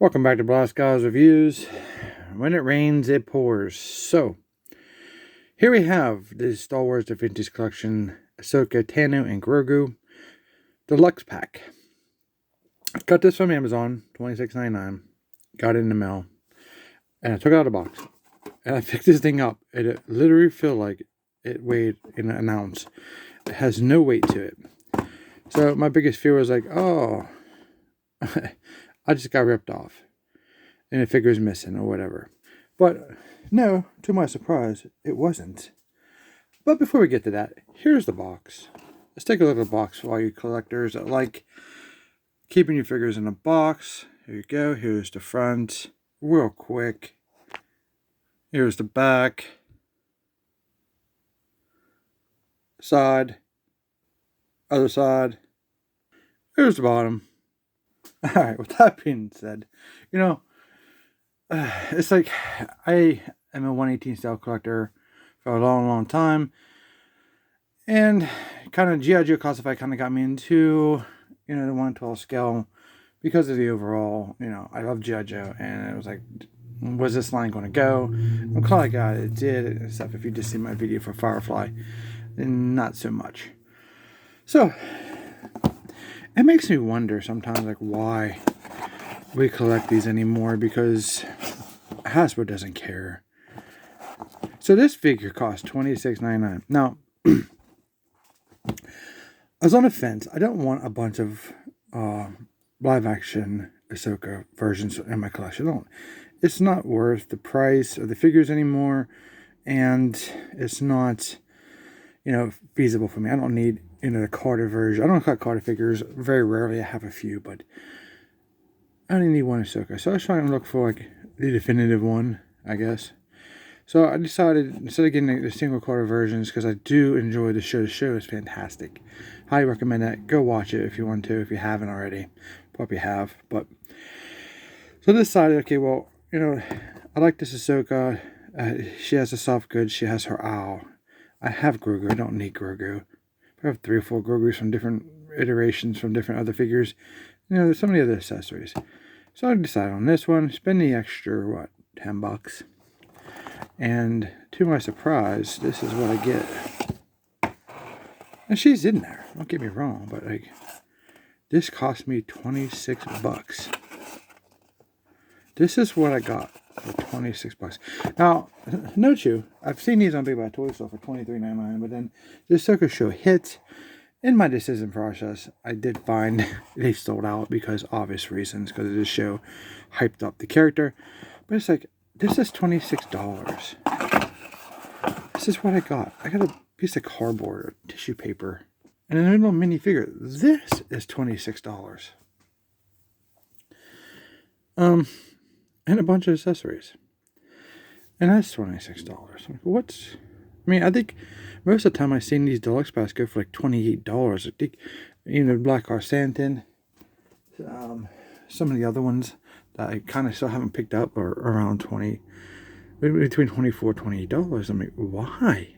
Welcome back to Blast Guys Reviews. When it rains, it pours. So, here we have the Star Wars The Vintage Collection Ahsoka, Tano, and Grogu Deluxe Pack. Got this from Amazon, $26.99. Got it in the mail. And I took it out of the box. And I picked this thing up. And it literally felt like it weighed an ounce. It has no weight to it. So, my biggest fear was like, oh, I just got ripped off. And the figure's missing or whatever. But no, to my surprise, it wasn't. But before we get to that, here's the box. Let's take a look at the box for all you collectors that like keeping your figures in a box. Here you go. Here's the front. Real quick. Here's the back. Side. Other side. Here's the bottom. Alright, with that being said, it's like I am a 1/18 style collector for a long time, and kind of G.I. Joe Classified kind of got me into the 1/12 scale because of the overall. I love G.I. Joe, and it was like, was this line going to go? I'm glad I got it. It did, except if you just see my video for Firefly, not so much. So it makes me wonder sometimes, like, why we collect these anymore, because Hasbro doesn't care. So this figure cost $26.99. Now, I was on the fence. I don't want a bunch of live action Ahsoka versions in my collection. It's not worth the price of the figures anymore, and it's not feasible for me. I don't need the Carter version. I don't collect Carter figures. Very rarely. I have a few, but I only need one Ahsoka. So I was trying to look for like the definitive one, I guess. So I decided, instead of getting the single Carter versions, because I do enjoy the show. The show is fantastic. Highly recommend that. Go watch it if you want to, if you haven't already. Probably have. But so I decided, okay, well, I like this Ahsoka. She has a soft goods. She has her owl. I have Grogu. I don't need Grogu. I have 3 or 4 Grogus from different iterations from different other figures. There's so many other accessories. So I decided on this one. Spend the extra, $10. And to my surprise, this is what I get. And she's in there. Don't get me wrong, but like, this cost me $26. This is what I got for $26. Now, note you, I've seen these on Big Bad Toy Store for $23.99, but then the Ahsoka show hit. In my decision process, I did find they sold out because obvious reasons, because this show hyped up the character. But it's like, this is $26. This is what I got. I got a piece of cardboard or tissue paper and a little mini figure. This is $26. And a bunch of accessories. And that's $26. I think most of the time I've seen these deluxe packs go for like $28. I think, Black Arsantin, some of the other ones that I kind of still haven't picked up are around between $24 and $28. I'm like, why?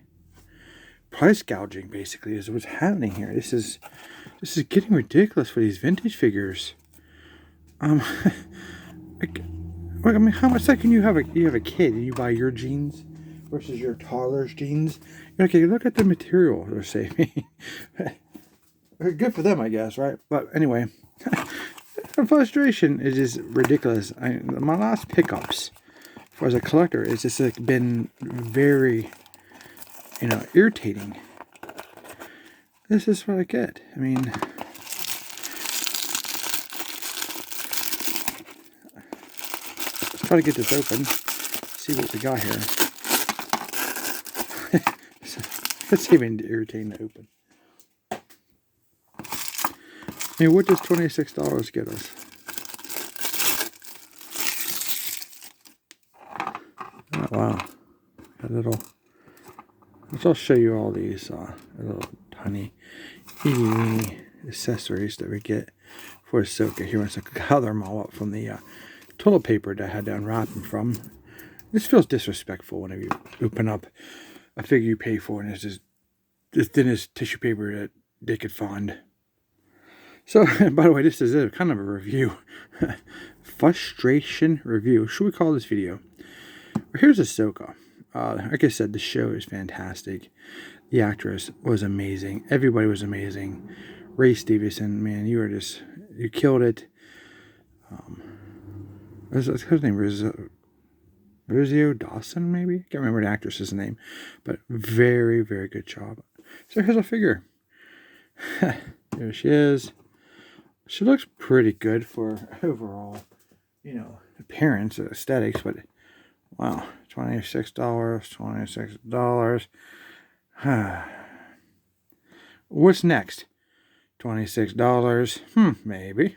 Price gouging basically is what's happening here. This is getting ridiculous for these vintage figures. How much can you have a kid and you buy your jeans versus your toddler's jeans? Okay, look at the material they're saving. Good for them, I guess, right? But anyway, the frustration is just ridiculous. My last pickups as a collector is just like been very, irritating. This is what I get. Let's try to get this open. See what we got here. It's even irritating to open. What does $26 get us? Oh, wow. A little. I'll show you all these little tiny itty accessories that we get for Ahsoka. Here, once I gather them all up from the toilet paper that I had to unwrap them from. This feels disrespectful whenever you open up a figure you pay for and it's just the thinnest tissue paper that they could find. So, by the way, this is a kind of a review. Frustration review. Should we call this video? Here's Ahsoka. Like I said, the show is fantastic. The actress was amazing. Everybody was amazing. Ray Stevenson, man, you killed it. His name was Rosario Dawson, maybe? Can't remember the actress's name. But very, very good job. So here's a figure. There she is. She looks pretty good for overall, appearance, aesthetics, but wow, $26, $26. What's next? $26. Maybe.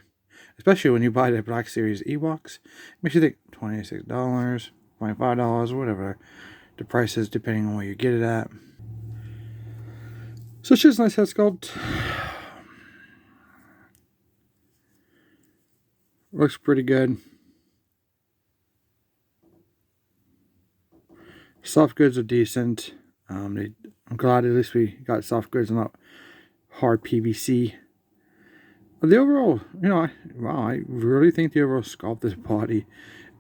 Especially when you buy the Black Series Ewoks. Makes you think $26, $25, whatever the price is, depending on where you get it at. So she's a nice head sculpt. Looks pretty good. Soft goods are decent. I'm glad at least we got soft goods and not hard PVC. But the overall, I really think the overall sculpt of this body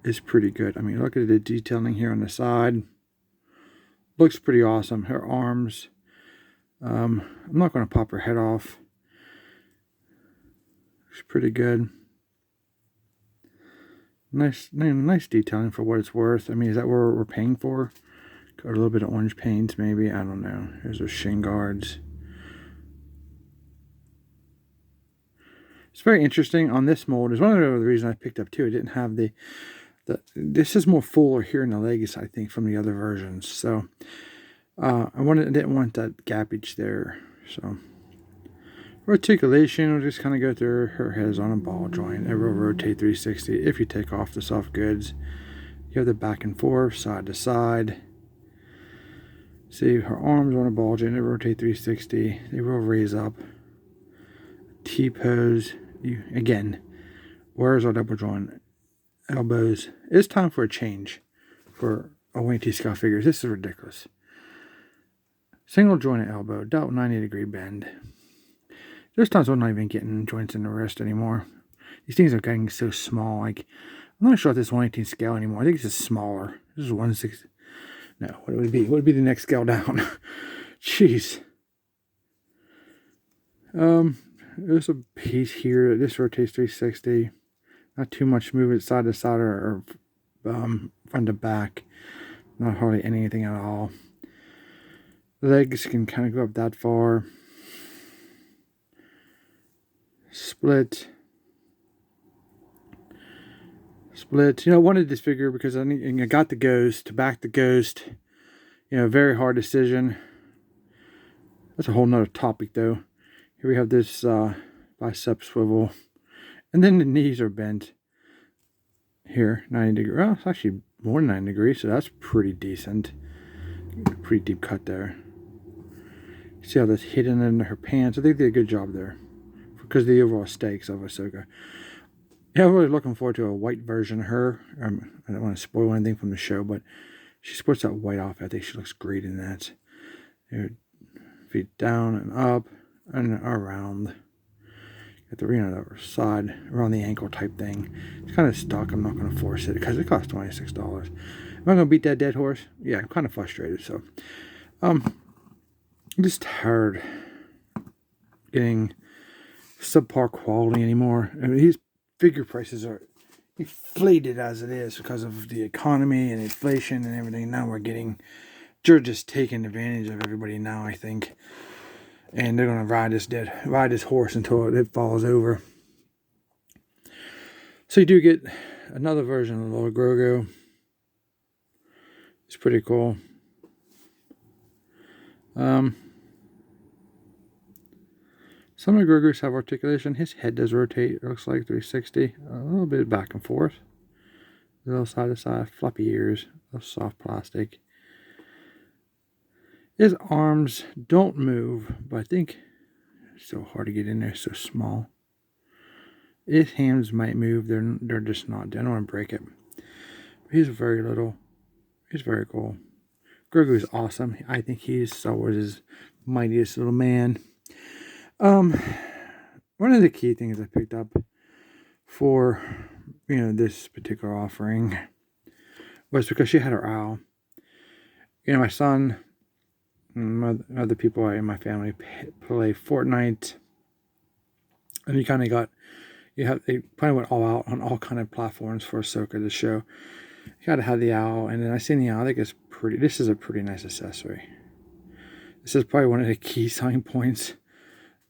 is pretty good. I mean, look at the detailing here on the side. Looks pretty awesome. Her arms. I'm not going to pop her head off. Looks pretty good. Nice detailing for what it's worth. I mean, is that what we're paying for? Got a little bit of orange paint, maybe. I don't know. Here's her shin guards. It's very interesting on this mold. Is one of the reasons I picked up too. It didn't have this is more fuller here in the legs, I think, from the other versions. So I didn't want that gappage there. So articulation, we'll just kind of go through. Her head is on a ball joint. It will rotate 360 if you take off the soft goods. You have the back and forth, side to side. See, her arms on a ball joint. They rotate 360. They will raise up. T-pose. Again, where's our double joint? Elbows. It's time for a change for Wayne T. Scott figures. This is ridiculous. Single jointed elbow, dealt 90-degree bend. There's times we're not even getting joints in the wrist anymore. These things are getting so small. Like, I'm not sure if this is 1/18 scale anymore. I think it's just smaller. This is 1/6. No, what would it be? What would be the next scale down? Jeez. There's a piece here. This rotates 360. Not too much movement side to side or front to back. Not hardly anything at all. Legs can kind of go up that far. Split. I wanted this figure because I got the Ghost. To back the Ghost, very hard decision. That's a whole nother topic though. Here we have this bicep swivel. And then the knees are bent. Here, 90 degrees. Well, it's actually more than 90 degrees, so that's pretty decent. Pretty deep cut there. See how that's hidden under her pants? I think they did a good job there. Because of the overall aesthetics of Ahsoka. Yeah, I'm really looking forward to a white version of her. I don't want to spoil anything from the show, but she sports that white outfit. I think she looks great in that. Her feet down and up and around. Get the other side, around the ankle type thing. It's kind of stuck. I'm not going to force it because it costs $26. Am I going to beat that dead horse? Yeah, I'm kind of frustrated. So, I'm just tired getting subpar quality anymore. I mean, these figure prices are inflated as it is because of the economy and inflation and everything. Now they're just taking advantage of everybody now, I think. And they're going to ride this horse until it falls over. So you do get another version of Lord Grogu. It's pretty cool. Some of the Grogu's have articulation. His head does rotate. It looks like 360. A little bit back and forth. A little side to side. Floppy ears. A little soft plastic. His arms don't move, but I think it's so hard to get in there. So small. His hands might move. They're just not. I don't want to break it. He's very little. He's very cool. Grogu is awesome. I think he's Star Wars' mightiest little man. one of the key things I picked up for, this particular offering was because she had her owl. My son and other people in my family play Fortnite, and you kind of got, they probably went all out on all kind of platforms for Ahsoka, the show. You got to have the owl, and then I seen the owl. I think it's pretty. This is a pretty nice accessory. This is probably one of the key selling points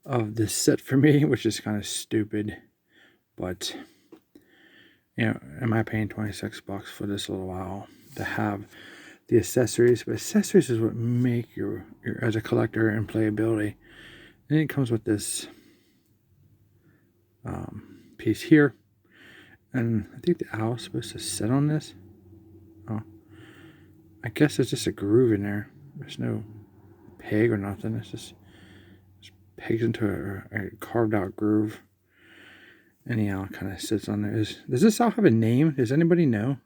of this set for me, which is kind of stupid, but am I paying $26 for this little owl to have the accessories? But accessories is what make your as a collector and playability. And it comes with this piece here, and I think the owl is supposed to sit on this. Oh, I guess it's just a groove in there. There's no peg or nothing. It's just pegs into a carved out groove, and the owl kind of sits on there. Does this owl have a name? Does anybody know?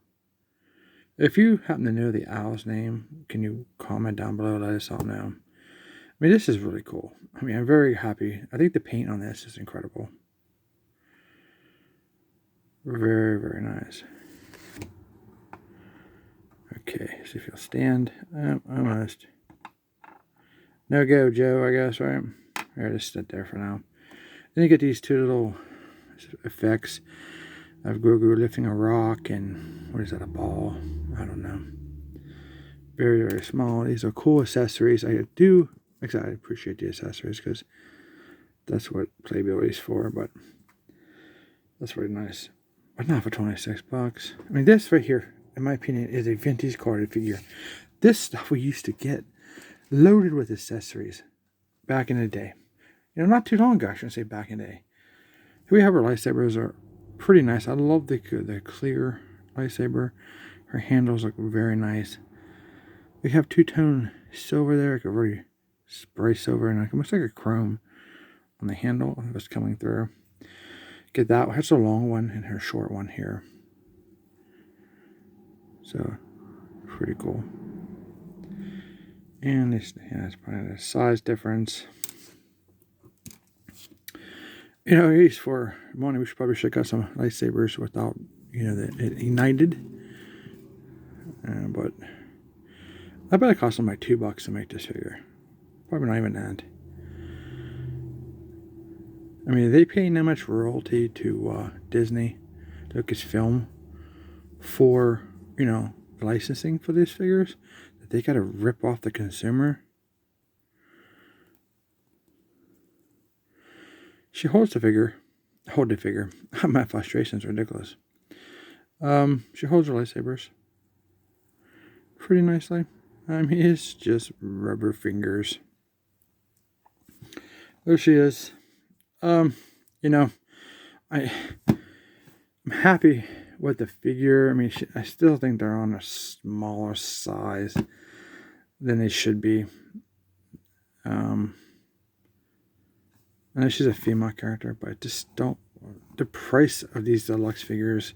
If you happen to know the owl's name, can you comment down below? Let us all know. I mean, this is really cool. I mean, I'm very happy. I think the paint on this is incredible. Very, very nice. Okay, so if you'll stand, almost. No go, Joe, I guess, right? I'll just sit there for now. Then you get these two little effects of Grogu lifting a rock and, what is that, a ball? I don't know. Very, very small. These are cool accessories. I appreciate the accessories because that's what playability is for, but that's really nice. But not for $26. I mean, this right here, in my opinion, is a vintage carded figure. This stuff we used to get loaded with accessories back in the day. Not too long ago, I shouldn't say back in the day. Here we have our lightsabers are pretty nice. I love the clear lightsaber. Her handles look very nice. We have two-tone silver there, like a really spray silver, and it looks like a chrome on the handle that's coming through. Get that. That's a long one and her short one here. So, pretty cool. And it's probably a size difference. At least for money, we should probably check out some lightsabers without, it ignited. But I bet it cost them like $2 to make this figure. Probably not even that. I mean, they pay that much royalty to Disney, Lucasfilm, for, licensing for these figures, that they got to rip off the consumer. She holds the figure. My frustration is ridiculous. She holds her lightsabers pretty nicely. I mean, it's just rubber fingers. There she is. I'm happy with the figure. I mean, I still think they're on a smaller size than they should be. I know she's a female character, but the price of these deluxe figures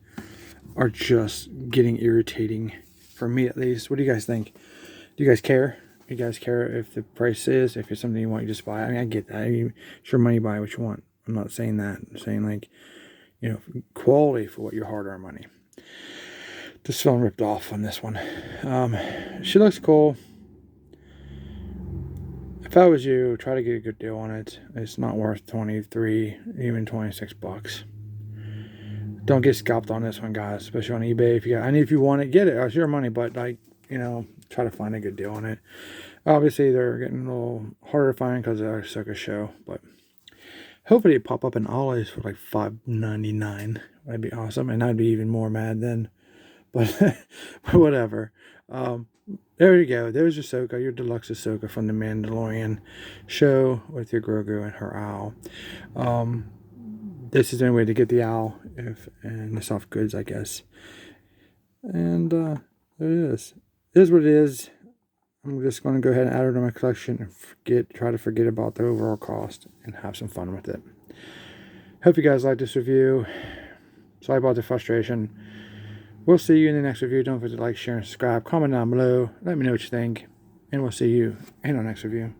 are just getting irritating, for me at least. What do you guys think? Do you guys care? Do you guys care if the price is, if it's something you want, you just buy? I mean, I get that. I mean, sure, money, buy what you want. I'm not saying that. I'm saying, quality for what your hard-earned money. Just feeling ripped off on this one. She looks cool. If I was you, try to get a good deal on it. It's not worth $23, even $26. Don't get scalped on this one, guys. Especially on eBay. If you want it, get it. It's your money, but try to find a good deal on it. Obviously, they're getting a little harder to find because of the Ahsoka show, but hopefully it pop up in Ollie's for like $5.99. That'd be awesome, and I'd be even more mad then. But whatever. There you go. There's Ahsoka, your deluxe Ahsoka from the Mandalorian show with your Grogu and her owl. This is the only way to get the owl, and the soft goods, I guess. And there it is. It is what it is. I'm just going to go ahead and add it to my collection and try to forget about the overall cost and have some fun with it. Hope you guys like this review. Sorry about the frustration. We'll see you in the next review. Don't forget to like, share, and subscribe. Comment down below. Let me know what you think. And we'll see you in our next review.